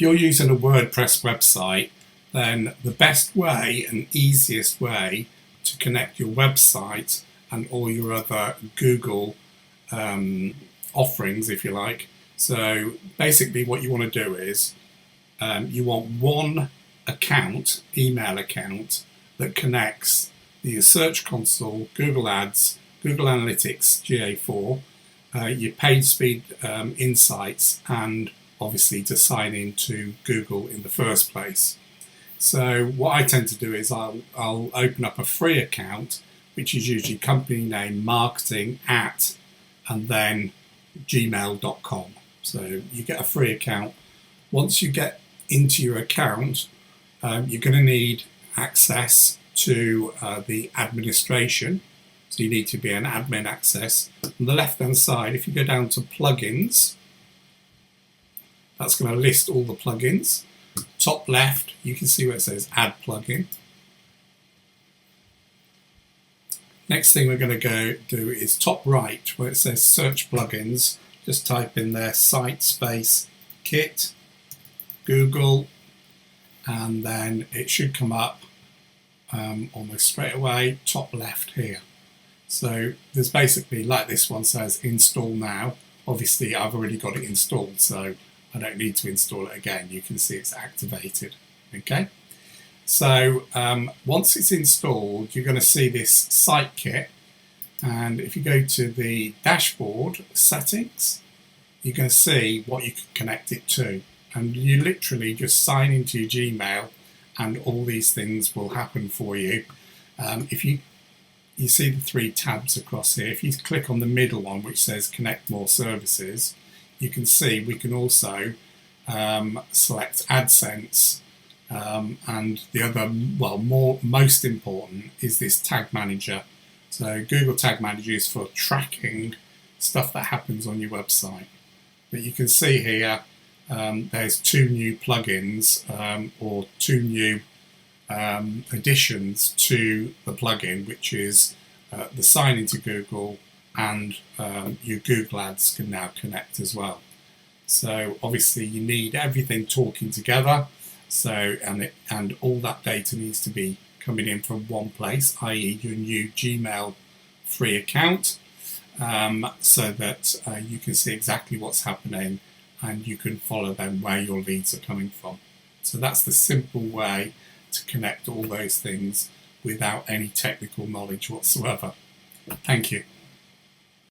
if you're using a WordPress website, then the best way and easiest way to connect your website and all your other Google offerings, if you like. So basically what you want to do is you want one account, email account, that connects the Search Console, Google Ads, Google Analytics, GA4, your PageSpeed insights, and obviously to sign into Google in the first place. So what I tend to do is I'll open up a free account, which is usually company name, marketing at, and then gmail.com. So you get a free account. Once you get into your account, you're going to need access to the administration. So you need to be an admin access. On the left hand side, if you go down to plugins, that's going to list all the plugins. Top left, you can see where it says add plugin. Next thing we're going to go do is top right, where it says search plugins. Just type in there site space kit Google, and then it should come up almost straight away, top left here. So there's basically, like this one says, install now. Obviously I've already got it installed, so I don't need to install it again. You can see it's activated. Okay, so once it's installed, you're going to see this site kit, and if you go to the dashboard settings, you're going to see what you can connect it to, and you literally just sign into your Gmail and all these things will happen for you. If you see the three tabs across here, if you click on the middle one which says connect more services, you can see we can also select AdSense, and the other, well, most important is this tag manager. So Google Tag Manager is for tracking stuff that happens on your website. But you can see here there's two new plugins or two new additions to the plugin, which is the sign into Google, and your Google Ads can now connect as well. So obviously you need everything talking together. So and all that data needs to be coming in from one place, i.e. your new Gmail free account, so that you can see exactly what's happening and you can follow them where your leads are coming from. So that's the simple way to connect all those things without any technical knowledge whatsoever. Thank you.